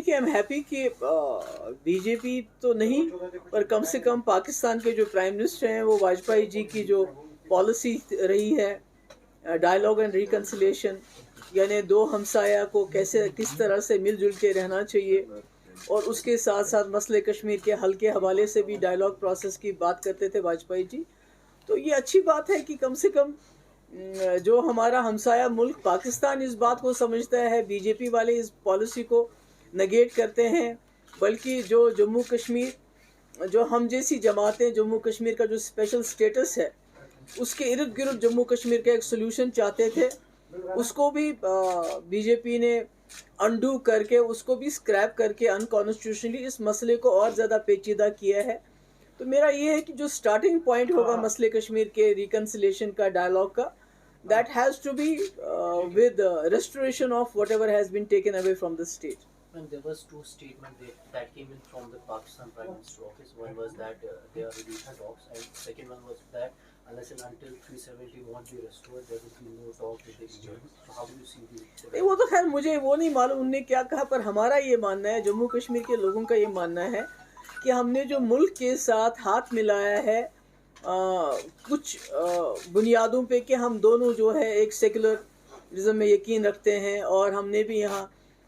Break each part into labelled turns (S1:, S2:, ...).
S1: دیکھیے am happy کہ B J پی تو نہیں پر کم سے کم پاکستان کے جو پرائم منسٹر ہیں وہ واجپئی جی کی جو پالیسی رہی ہے ڈائلاگ اینڈ ریکنسلیشن، یعنی دو ہمسایہ کو کس طرح سے مل جل کے رہنا چاہیے، اور اس کے ساتھ ساتھ مسئلہ کشمیر کے حل کے حوالے سے بھی ڈائلاگ پروسیس کی بات کرتے تھے واجپئی جی. تو یہ اچھی بات ہے کہ کم سے کم جو ہمارا ہمسایہ ملک پاکستان اس بات کو سمجھتا ہے. بی جے پی والے اس پالیسی کو نگیٹ کرتے ہیں، بلکہ جو جموں کشمیر، جو ہم جیسی جماعتیں جموں کشمیر کا جو اسپیشل سٹیٹس ہے اس کے ارد گرد جموں کشمیر کا ایک سلوشن چاہتے تھے، اس کو بھی بی جے پی نے انڈو کر کے اس کو بھی اسکریپ کر کے انکانسٹیٹیوشنلی اس مسئلے کو اور زیادہ پیچیدہ کیا ہے. تو میرا یہ ہے کہ جو سٹارٹنگ پوائنٹ ہوگا مسئلے کشمیر کے ریکنسلیشن کا، ڈائلاگ کا، that has to be with restoration of whatever has been taken away from the state.
S2: And there was two statements that came in from the Pakistan Prime Minister office. One was that they are ready to talks, and second one was that unless and until 370 won't be restored, there will be no talk with the India. So how do you see the?
S1: وہ تو خیر مجھے وہ نہیں معلوم انہوں نے کیا کہا، پر ہمارا یہ ماننا ہے، جموں کشمیر کے لوگوں کا یہ ماننا ہے کہ ہم نے جو ملک کے ساتھ ہاتھ ملایا ہے کچھ بنیادوں پہ کہ ہم دونوں جو ہے ایک سیکولرزم میں یقین رکھتے ہیں، اور ہم نے بھی یہاں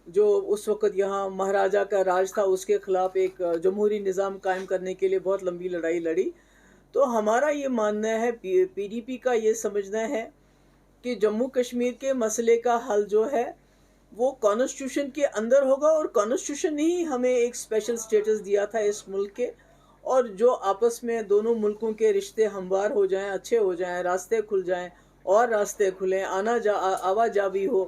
S1: جو اس وقت یہاں مہاراجہ کا راج تھا اس کے خلاف ایک جمہوری نظام قائم کرنے کے لیے بہت لمبی لڑائی لڑی. تو ہمارا یہ ماننا ہے، پی ڈی پی کا یہ سمجھنا ہے کہ جموں کشمیر کے مسئلے کا حل جو ہے وہ کانسٹیٹیوشن کے اندر ہوگا، اور کانسٹیٹیوشن نے ہی ہمیں ایک اسپیشل سٹیٹس دیا تھا اس ملک کے، اور جو آپس میں دونوں ملکوں کے رشتے ہموار ہو جائیں، اچھے ہو جائیں، راستے کھل جائیں اور راستے کھلیں، آواجابی ہو،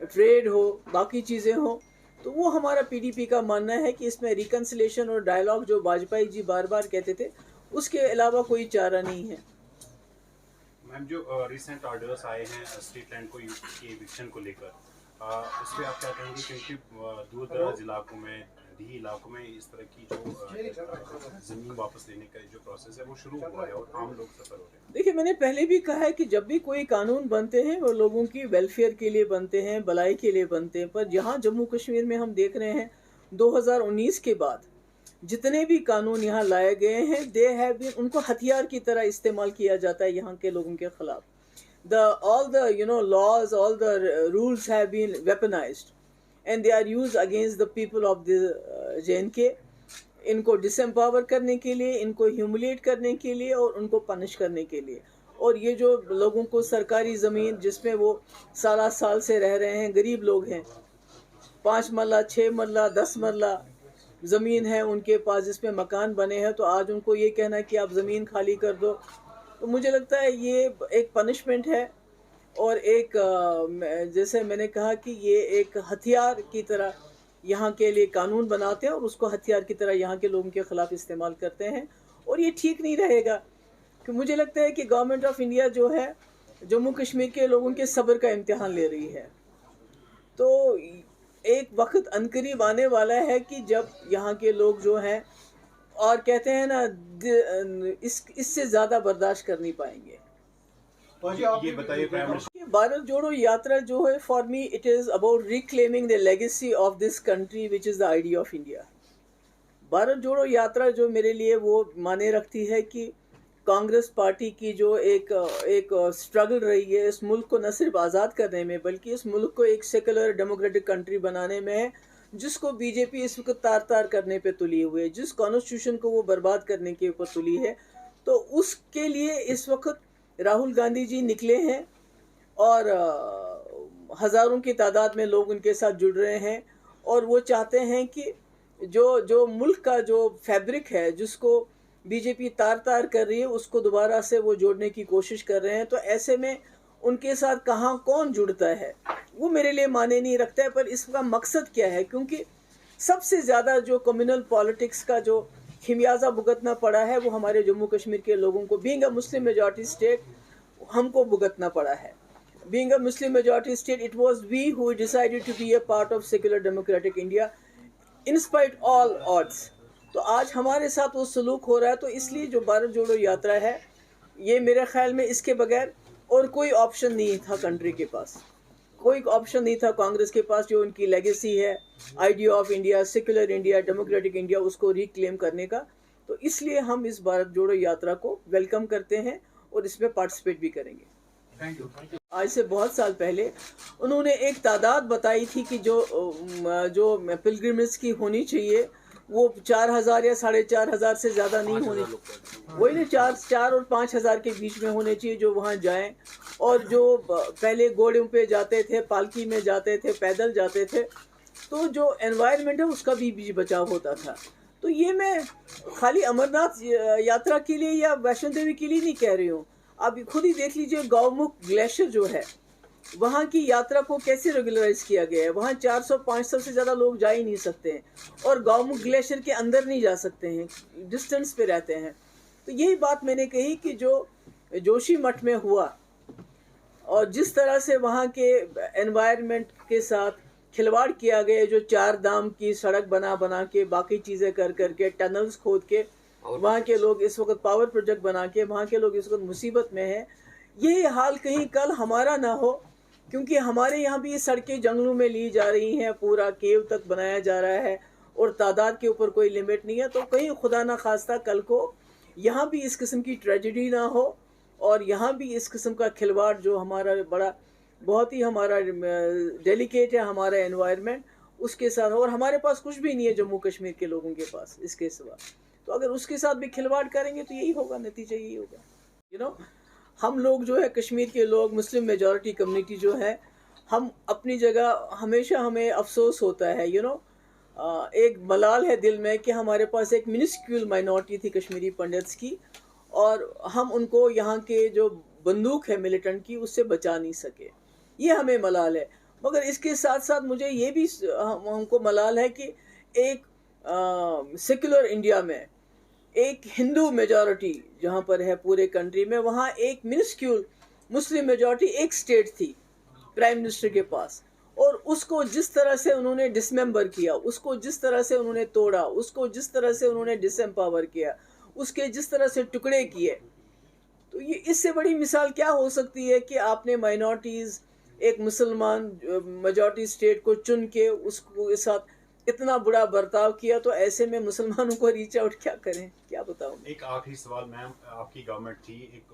S1: ٹریڈ ہو، باقی چیزیں ہوں، تو وہ ہمارا پی ڈی پی کا ماننا ہے کہ اس میں ریکنسلیشن اور ڈائلاگ جو واجپئی جی بار بار کہتے تھے اس کے علاوہ کوئی چارہ نہیں ہے.
S3: میم جو ریسنٹ آرڈرز آئے ہیں اسٹریٹ لینڈ کو کی ایوکشن کو لے کر، اس پہ آپ کیا کہیں گے؟ کیونکہ دور دراز علاقوں میں، دیہی علاقوں میں اس طرح کی جو زمین واپس لینے کا جو پروسیس ہے وہ شروع ہوا ہے اور عام لوگ سفر ہو رہے ہیں.
S1: دیکھیے میں نے پہلے بھی کہا ہے کہ جب بھی کوئی قانون بنتے ہیں وہ لوگوں کی ویلفیئر کے لیے بنتے ہیں، بھلائی کے لیے بنتے ہیں، پر یہاں جموں کشمیر میں ہم دیکھ رہے ہیں 2019 کے بعد جتنے بھی قانون یہاں لائے گئے ہیں ان کو ہتھیار کی طرح استعمال کیا جاتا ہے یہاں کے لوگوں کے خلاف. all the laws, all the rules have been weaponized and they are used against the people of the J&K. ان کو ڈس امپاور کرنے کے لیے، ان کو ہیوملیٹ کرنے کے لیے اور ان کو پنش کرنے کے لیے. اور یہ جو لوگوں کو سرکاری زمین جس میں وہ سال سے رہ رہے ہیں، غریب لوگ ہیں، 5 مرلہ 6 مرلہ 10 مرلہ زمین ہے ان کے پاس جس میں مکان بنے ہیں، تو آج ان کو یہ کہنا ہے کہ آپ زمین خالی کر دو، تو مجھے لگتا ہے یہ ایک پنشمنٹ ہے، اور ایک جیسے میں نے کہا کہ یہ ایک ہتھیار کی طرح یہاں کے لیے قانون بناتے ہیں اور اس کو ہتھیار کی طرح یہاں کے لوگوں کے خلاف استعمال کرتے ہیں، اور یہ ٹھیک نہیں رہے گا. کہ مجھے لگتا ہے کہ گورنمنٹ آف انڈیا جو ہے جموں کشمیر کے لوگوں کے صبر کا امتحان لے رہی ہے. تو ایک وقت عنقریب آنے والا ہے کہ جب یہاں کے لوگ جو ہیں اور کہتے ہیں نا اس سے زیادہ برداشت کر نہیں پائیں گے.
S3: یہ بتائیے
S1: بھارت جوڑو یاترا جو ہے for me it is about reclaiming the legacy of this country which is the idea of India. Bharat Jodo Yatra جو میرے لیے وہ معنی رکھتی ہے کہ کانگریس پارٹی کی جو ایک اسٹرگل رہی ہے اس ملک کو نہ صرف آزاد کرنے میں بلکہ اس ملک کو ایک سیکولر ڈیموکریٹک کنٹری بنانے میں ہے، جس کو بی جے پی اس وقت تار کرنے پہ تلی ہوئی ہے، جس کانسٹیٹیوشن کو وہ برباد کرنے کے اوپر تلی ہے. تو اس کے لیے اس وقت راہل گاندھی جی نکلے ہیں اور ہزاروں کی تعداد میں لوگ ان کے ساتھ جڑ رہے ہیں، اور وہ چاہتے ہیں کہ جو ملک کا جو فیبرک ہے جس کو بی جے پی تار کر رہی ہے اس کو دوبارہ سے وہ جوڑنے کی کوشش کر رہے ہیں. تو ایسے میں ان کے ساتھ کہاں کون جڑتا ہے وہ میرے لیے معنی نہیں رکھتا ہے. پر اس کا مقصد کیا ہے؟ کیونکہ سب سے زیادہ جو کمیونل پالیٹکس کا جو خمیازہ بھگتنا پڑا ہے وہ ہمارے جموں کشمیر کے لوگوں کو، being a Muslim majority state, ہم کو بھگتنا پڑا ہے. Being a Muslim majority state it was we who decided to be a part of secular democratic India in spite of آڈس. تو آج ہمارے ساتھ وہ سلوک ہو رہا ہے. تو اس لیے جو بھارت جوڑو یاترا ہے یہ میرے خیال میں اس کے بغیر اور کوئی آپشن نہیں تھا کنٹری کے پاس. کوئی آپشن نہیں تھا کانگریس کے پاس جو ان کی لیگیسی ہے idea of India, secular India, democratic India, اس کو ریکلیم کرنے کا. تو اس لیے ہم اس بھارت جوڑو یاترا کو ویلکم کرتے ہیں اور اس میں پارٹیسپیٹ بھی کریں گے. آج سے بہت سال پہلے انہوں نے ایک تعداد بتائی تھی کہ جو پلگرمز کی ہونی چاہیے وہ 4,000 یا 4,500 سے زیادہ نہیں ہونی، وہی نا 4 اور 5,000 کے بیچ میں ہونے چاہیے جو وہاں جائیں. اور جو پہلے گھوڑوں پہ جاتے تھے، پالکی میں جاتے تھے، پیدل جاتے تھے، تو جو انوائرمنٹ ہے اس کا بھی بچاؤ ہوتا تھا. تو یہ میں خالی امرناتھ یاترا کے لیے یا ویشنو دیوی کے لیے نہیں کہہ رہی ہوں. آپ خود ہی دیکھ لیجئے گاؤمکھ گلیشیئر جو ہے وہاں کی یاترا کو کیسے ریگولرائز کیا گیا ہے. وہاں 400-500 سے زیادہ لوگ جا ہی نہیں سکتے ہیں اور گاؤمکھ گلیشیئر کے اندر نہیں جا سکتے ہیں، ڈسٹنس پہ رہتے ہیں. تو یہی بات میں نے کہی کہ جو جوشی مٹھ میں ہوا اور جس طرح سے وہاں کے انوائرمنٹ کے ساتھ کھلواڑ کیا گیا، جو 4 دھام کی سڑک بنا کے باقی چیزیں کر کے ٹنلز کھود کے وہاں کے لوگ اس وقت پاور پروجیکٹ بنا کے وہاں کے لوگ اس وقت مصیبت میں ہیں. یہ حال کہیں کل ہمارا نہ ہو، کیونکہ ہمارے یہاں بھی یہ سڑکیں جنگلوں میں لی جا رہی ہیں، پورا کیو تک بنایا جا رہا ہے اور تعداد کے اوپر کوئی لمٹ نہیں ہے. تو کہیں خدا نہ خواستہ کل کو یہاں بھی اس قسم کی ٹریجڈی نہ ہو اور یہاں بھی اس قسم کا کھلواڑ جو ہمارا بہت ہی ہمارا ڈیلیکیٹ ہے ہمارا انوائرمنٹ اس کے ساتھ. اور ہمارے پاس کچھ بھی نہیں ہے جموں کشمیر کے لوگوں کے پاس اس کے سوا. تو اگر اس کے ساتھ بھی کھلواڑ کریں گے تو یہی ہوگا، نتیجہ یہی ہوگا. ہم لوگ جو ہے کشمیر کے لوگ، مسلم میجورٹی کمیونٹی جو ہے، ہم اپنی جگہ ہمیشہ ہمیں افسوس ہوتا ہے. ایک ملال ہے دل میں کہ ہمارے پاس ایک منسکیول مائنورٹی تھی کشمیری پنڈتس کی اور ہم ان کو یہاں کے جو بندوق ہے ملیٹنٹ کی اس سے بچا نہیں سکے. یہ ہمیں ملال ہے. مگر اس کے ساتھ ساتھ مجھے یہ بھی ہم کو ملال ہے کہ ایک سیکولر انڈیا میں ایک ہندو میجورٹی جہاں پر ہے پورے کنٹری میں، وہاں ایک منسکیول مسلم میجورٹی ایک سٹیٹ تھی پرائم منسٹر کے پاس، اور اس کو جس طرح سے انہوں نے ڈسممبر کیا، اس کو جس طرح سے انہوں نے توڑا، اس کو جس طرح سے انہوں نے ڈس امپاور کیا، اس کے جس طرح سے ٹکڑے کیے. تو یہ اس سے بڑی مثال کیا ہو سکتی ہے کہ آپ نے مائنورٹیز ایک مسلمان میجورٹی سٹیٹ کو چن کے اس کو ساتھ اتنا برا برتاؤ کیا. تو ایسے میں مسلمانوں کو ریچ آؤٹ کیا کریں، کیا بتاؤں.
S3: ایک آخری سوال میم، آپ کی گورنمنٹ تھی، ایک